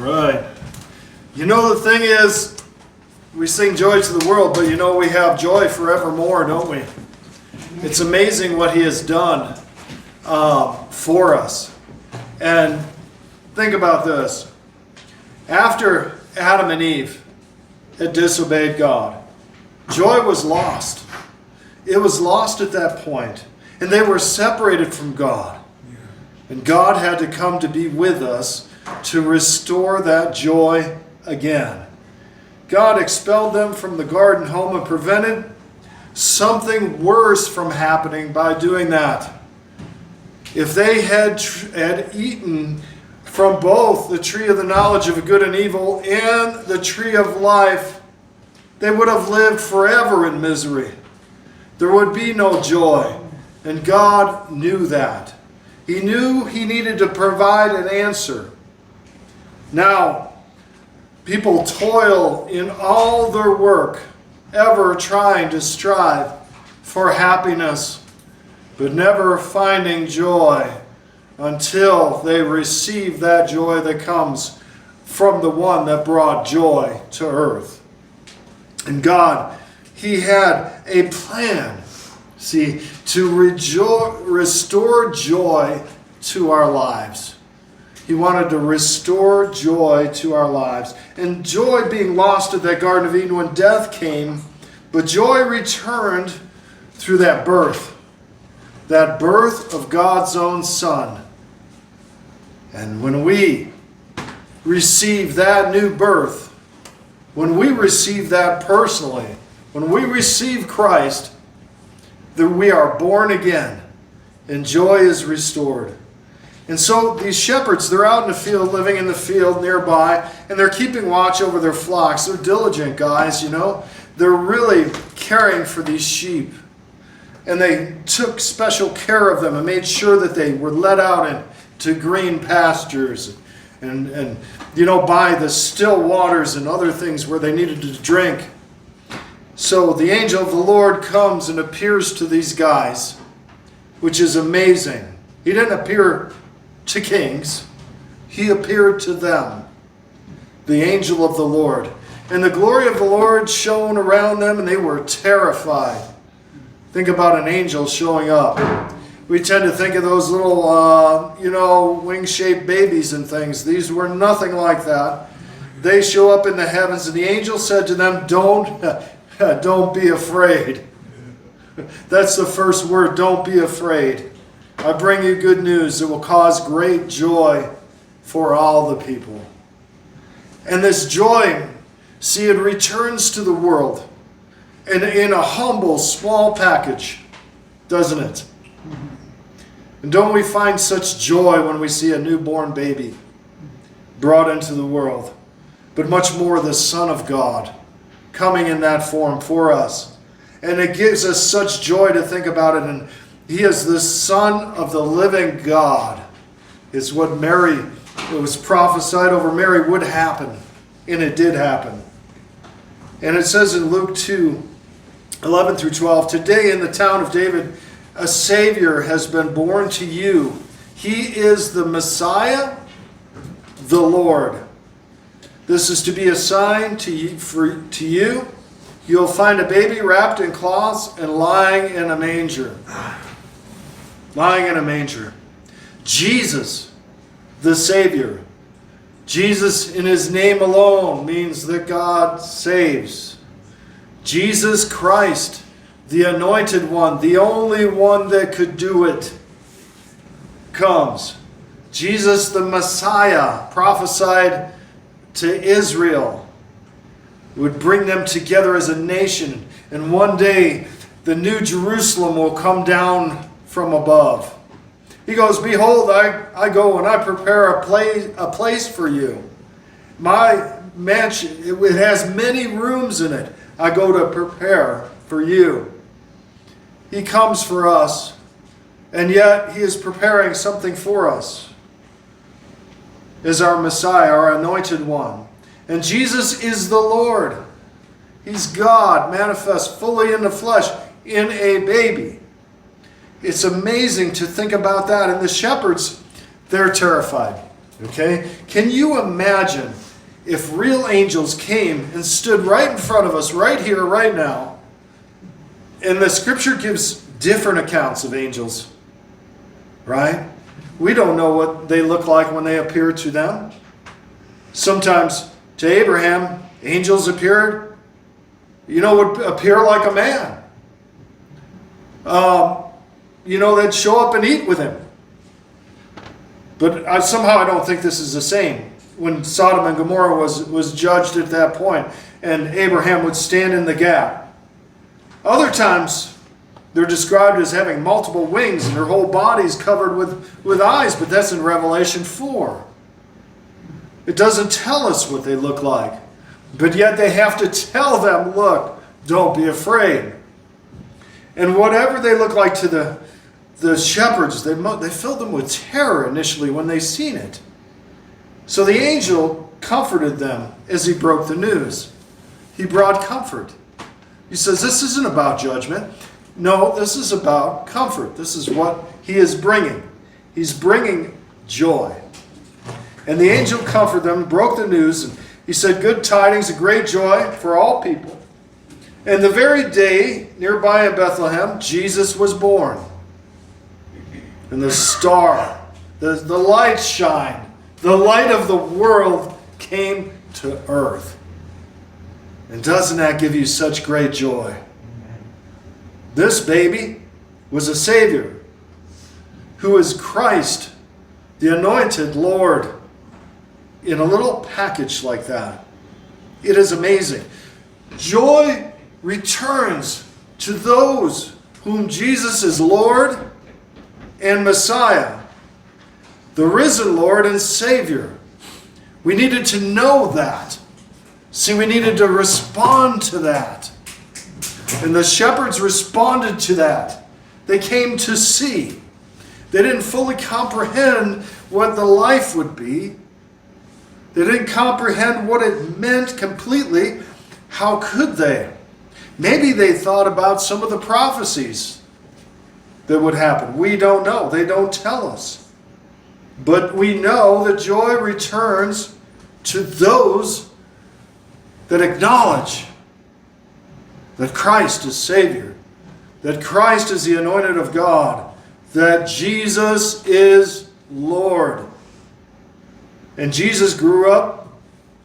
Right. You know, the thing is, we sing joy to the world, but you know we have joy forevermore, don't we? It's amazing what He has done for us. And think about this. After Adam and Eve had disobeyed God, joy was lost. It was lost at that point. And they were separated from God. And God had to come to be with us to restore that joy again. God expelled them from the garden home and prevented something worse from happening by doing that. If they had eaten from both the tree of the knowledge of good and evil and the tree of life, they would have lived forever in misery. There would be no joy. And God knew that. He knew He needed to provide an answer. Now, people toil in all their work, ever trying to strive for happiness, but never finding joy until they receive that joy that comes from the one that brought joy to earth. And God, He had a plan, see, to restore joy to our lives. He wanted to restore joy to our lives. And joy being lost at that Garden of Eden when death came, but joy returned through that birth of God's own Son. And when we receive that new birth, when we receive that personally, when we receive Christ, that we are born again and joy is restored. And so these shepherds, they're out in the field, living in the field nearby, and they're keeping watch over their flocks. They're diligent guys, you know. They're really caring for these sheep. And they took special care of them and made sure that they were let out into green pastures and you know, by the still waters and other things where they needed to drink. So the angel of the Lord comes and appears to these guys, which is amazing. He didn't appear to kings. He appeared to them, the angel of the Lord. And the glory of the Lord shone around them, and they were terrified. Think about an angel showing up. We tend to think of those little, wing-shaped babies and things. These were nothing like that. They show up in the heavens, and the angel said to them, don't be afraid. That's the first word, don't be afraid. I bring you good news that will cause great joy for all the people. And this joy, see, it returns to the world in a humble, small package, doesn't it? And don't we find such joy when we see a newborn baby brought into the world? But much more the Son of God coming in that form for us. And it gives us such joy to think about it. And He is the Son of the living God. It's what it was prophesied over Mary would happen. And it did happen. And it says in Luke 2:11 through 12, today in the town of David, a Savior has been born to you. He is the Messiah, the Lord. This is to be a sign to you. You'll find a baby wrapped in cloths and lying in a manger. Lying in a manger. Jesus, the Savior. Jesus in His name alone means that God saves. Jesus Christ, the Anointed One, the only one that could do it, comes. Jesus the Messiah, prophesied to Israel, would bring them together as a nation. And one day, the new Jerusalem will come down from above. He goes, behold, I go and I prepare a place for you. My mansion, it has many rooms in it. I go to prepare for you. He comes for us, and yet He is preparing something for us as our Messiah, our Anointed One. And Jesus is the Lord. He's God, manifest fully in the flesh, in a baby. It's amazing to think about that. And the shepherds, they're terrified. Okay? Can you imagine if real angels came and stood right in front of us, right here, right now? And the scripture gives different accounts of angels, right? We don't know what they look like when they appear to them. Sometimes to Abraham, angels appeared, would appear like a man. They'd show up and eat with him. But somehow I don't think this is the same. When Sodom and Gomorrah was judged at that point, and Abraham would stand in the gap. Other times, they're described as having multiple wings and their whole bodies covered with eyes, but that's in Revelation 4. It doesn't tell us what they look like. But yet they have to tell them, look, don't be afraid. And whatever they look like to the shepherds, they filled them with terror initially when they seen it. So the angel comforted them as he broke the news. He brought comfort. He says, this isn't about judgment. No, this is about comfort. This is what he is bringing. He's bringing joy. And the angel comforted them, broke the news, and he said, good tidings, a great joy for all people. And the very day, nearby in Bethlehem, Jesus was born. And the star, the light shined. The light of the world came to earth. And doesn't that give you such great joy? This baby was a Savior who is Christ, the anointed Lord, in a little package like that. It is amazing. Joy returns to those whom Jesus is Lord and Messiah, the risen Lord and Savior. We needed to know that. See, we needed to respond to that. And the shepherds responded to that. They came to see. They didn't fully comprehend what the life would be. They didn't comprehend what it meant completely. How could they? Maybe they thought about some of the prophecies that would happen. We don't know. They don't tell us. But we know that joy returns to those that acknowledge that Christ is Savior, that Christ is the anointed of God, that Jesus is Lord. And Jesus grew up.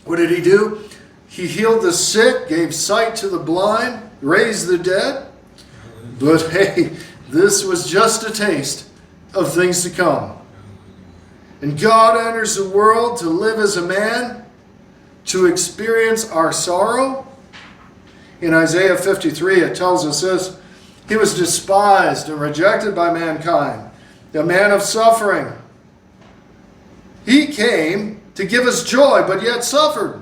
What did he do? He healed the sick, gave sight to the blind, raised the dead. But hey, this was just a taste of things to come. And God enters the world to live as a man, to experience our sorrow. In Isaiah 53, it tells us this: he was despised and rejected by mankind, a man of suffering. He came to give us joy, but yet suffered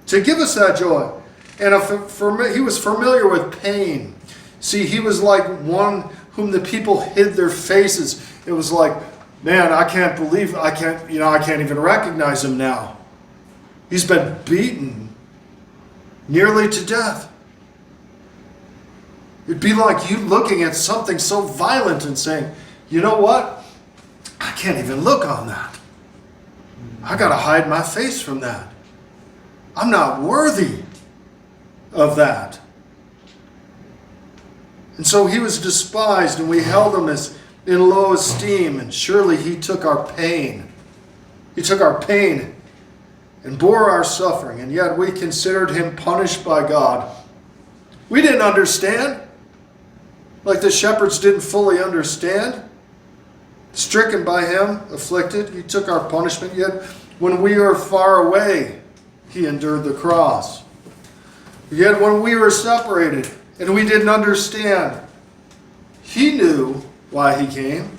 to give us that joy. And he was familiar with pain. See, he was like one whom the people hid their faces. It was like, man, I can't believe, I can't even recognize him now. He's been beaten nearly to death. It'd be like you looking at something so violent and saying, you know what? I can't even look on that. I got to hide my face from that. I'm not worthy of that. And so he was despised, and we held him as in low esteem, and surely he took our pain. He took our pain and bore our suffering, and yet we considered him punished by God. We didn't understand, like the shepherds didn't fully understand. Stricken by him, afflicted, he took our punishment, yet when we were far away, he endured the cross. Yet when we were separated and we didn't understand, he knew why he came.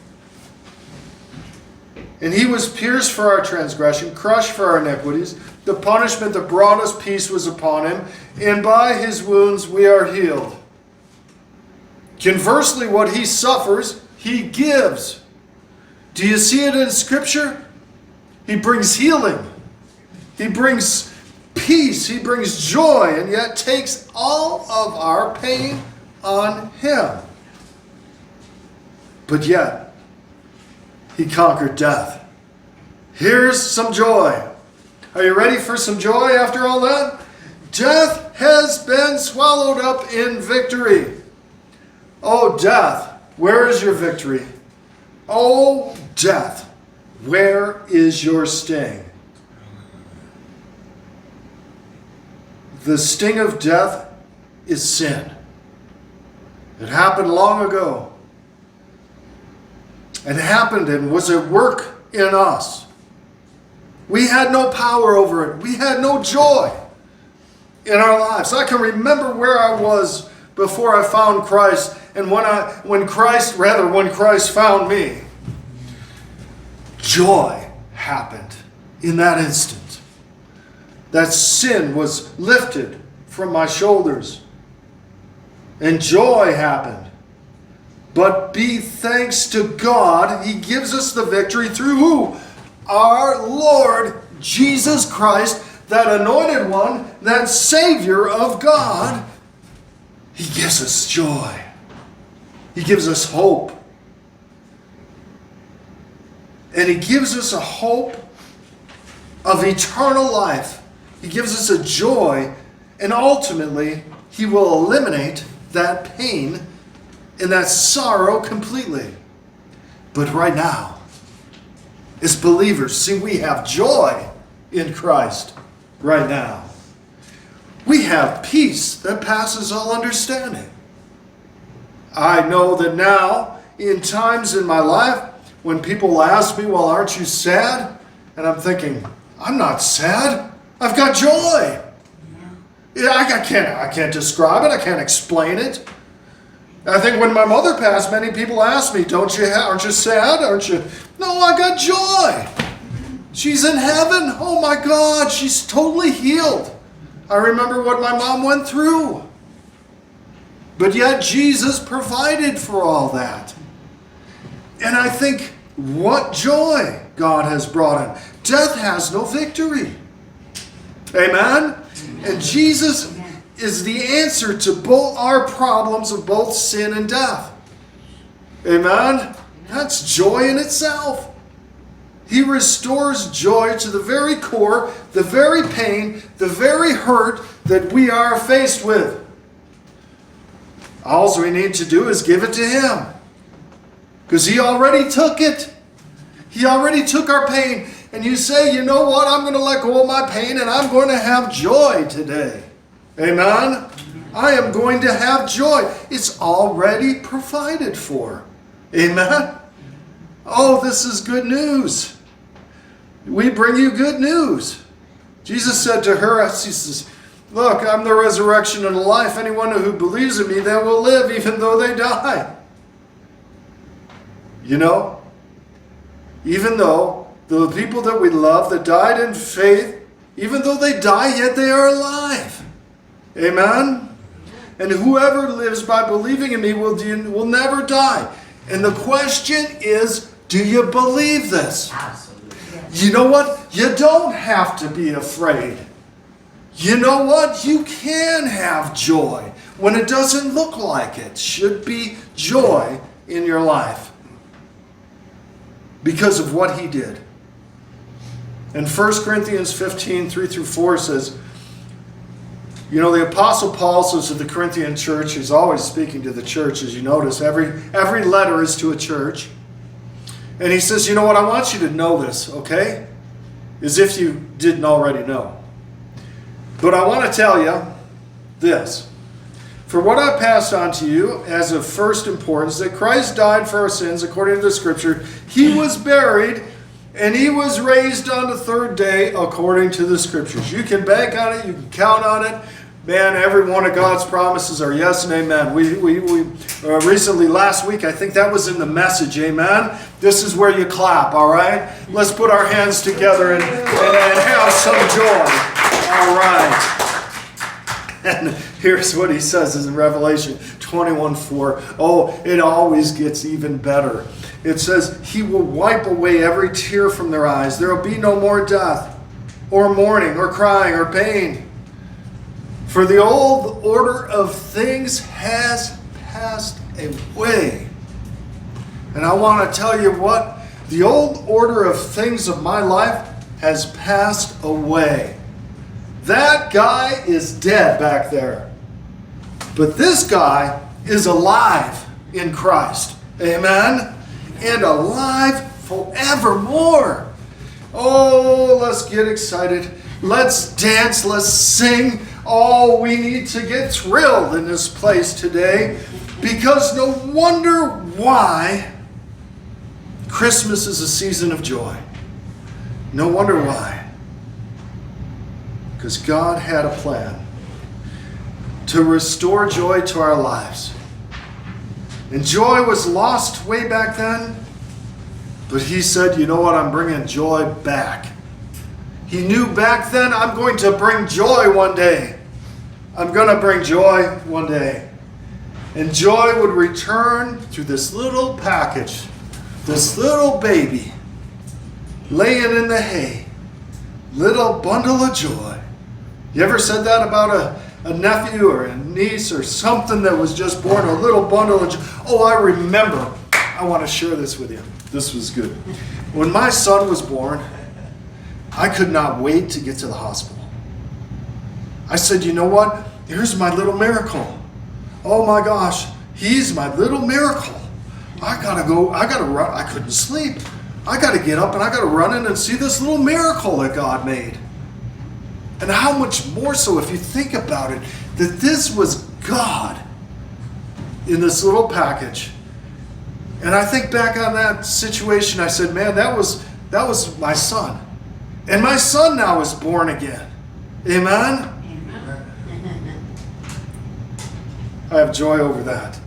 And he was pierced for our transgression, crushed for our iniquities. The punishment that brought us peace was upon him, and by his wounds we are healed. Conversely, what he suffers, he gives. Do you see it in Scripture? He brings healing. He brings peace. He brings joy, and yet takes all of our pain on him. But yet, he conquered death. Here's some joy. Are you ready for some joy after all that? Death has been swallowed up in victory. Oh, death, where is your victory? Oh, death, where is your sting? The sting of death is sin. It happened long ago. It happened and was at work in us. We had no power over it. We had no joy in our lives. I can remember where I was before I found Christ, and when Christ found me. Joy happened in that instant. That sin was lifted from my shoulders, and joy happened. But be thanks to God, He gives us the victory through who? Our Lord Jesus Christ, that anointed one, that Savior of God. He gives us joy. He gives us hope. And He gives us a hope of eternal life. He gives us a joy, and ultimately He will eliminate that pain and that sorrow completely. But right now, as believers, see, we have joy in Christ right now. We have peace that passes all understanding. I know that now, in times in my life, when people ask me, well, aren't you sad? And I'm thinking, I'm not sad. I've got joy. Yeah, I can't describe it. I can't explain it. I think when my mother passed, many people asked me, aren't you sad? Aren't you? No, I got joy. She's in heaven. Oh my God, she's totally healed. I remember what my mom went through. But yet Jesus provided for all that. And I think what joy God has brought in. Death has no victory. Amen? And Jesus is the answer to both our problems of both sin and death. Amen? That's joy in itself. He restores joy to the very core, the very pain, the very hurt that we are faced with. All we need to do is give it to Him. Because He already took it. He already took our pain. And you say, you know what? I'm going to let go of my pain and I'm going to have joy today. Amen? I am going to have joy. It's already provided for. Amen? Oh, this is good news. We bring you good news. Jesus said to her, He says, look, I'm the resurrection and the life. Anyone who believes in me, they will live even though they die. You know, even though the people that we love that died in faith, even though they die, yet they are alive. Amen? And whoever lives by believing in me will never die. And the question is, do you believe this? You know what? You don't have to be afraid. You know what? You can have joy when it doesn't look like it. Should be joy in your life because of what He did. And 1 Corinthians 15, 3-4 says, you know, the Apostle Paul says to the Corinthian church, he's always speaking to the church, as you notice. Every letter is to a church. And he says, you know what, I want you to know this, okay? As if you didn't already know. But I want to tell you this. For what I passed on to you as of first importance, that Christ died for our sins according to the Scripture. He was buried, and He was raised on the third day according to the Scriptures. You can bank on it. You can count on it. Man, every one of God's promises are yes and amen. We recently, last week, I think that was in the Message, amen? This is where you clap, all right? Let's put our hands together and have some joy. All right. And here's what he says in Revelation 21:4. Oh, it always gets even better. It says, He will wipe away every tear from their eyes. There will be no more death, or mourning, or crying, or pain. For the old order of things has passed away. And I want to tell you what, The old order of things of my life has passed away. That guy is dead back there. But this guy is alive in Christ. Amen? And alive forevermore. Oh, let's get excited. Let's dance. Let's sing. Oh, we need to get thrilled in this place today, because no wonder why Christmas is a season of joy. No wonder why. Because God had a plan to restore joy to our lives. And joy was lost way back then, but he said, you know what, I'm bringing joy back. He knew back then, I'm going to bring joy one day. I'm going to bring joy one day. And joy would return through this little package, this little baby laying in the hay, little bundle of joy. You ever said that about a nephew or a niece or something that was just born, a little bundle of joy? Oh, I remember. I want to share this with you. This was good. When my son was born, I could not wait to get to the hospital. I said, you know what? Here's my little miracle. Oh my gosh, he's my little miracle. I gotta go, I gotta run. I couldn't sleep. I gotta get up and I gotta run in and see this little miracle that God made. And how much more so if you think about it, that this was God in this little package. And I think back on that situation, I said, man, that was my son. And my son now is born again. Amen? I have joy over that.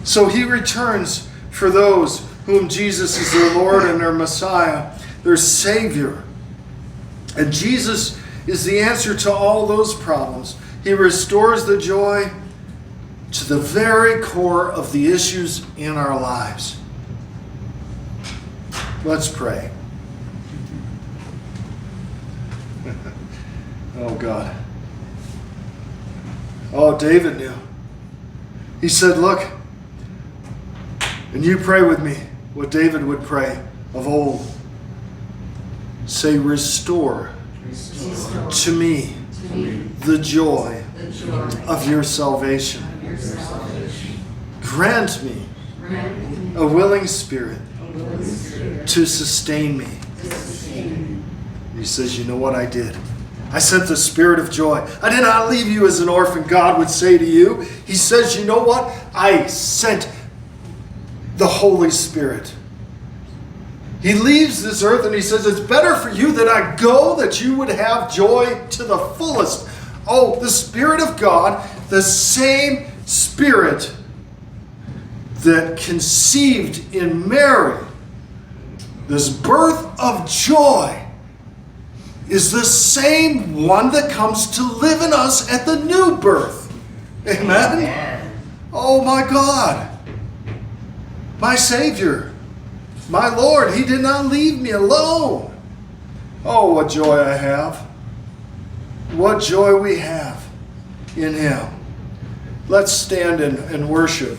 So he returns for those whom Jesus is their Lord and their Messiah, their Savior. And Jesus is the answer to all those problems. He restores the joy to the very core of the issues in our lives. Let's pray. Oh God. Oh, David knew. He said, look, and you pray with me what David would pray of old. Say, restore to me the joy of your salvation. Grant me a willing spirit to sustain me. He says, you know what I did? I sent the spirit of joy. I did not leave you as an orphan, God would say to you. He says, you know what? I sent the Holy Spirit. He leaves this earth and he says, it's better for you that I go, that you would have joy to the fullest. Oh, the Spirit of God, the same Spirit that conceived in Mary, this birth of joy, is the same one that comes to live in us at the new birth. Amen? Oh my God. My Savior. My Lord. He did not leave me alone. Oh, what joy I have. What joy we have in Him. Let's stand and worship.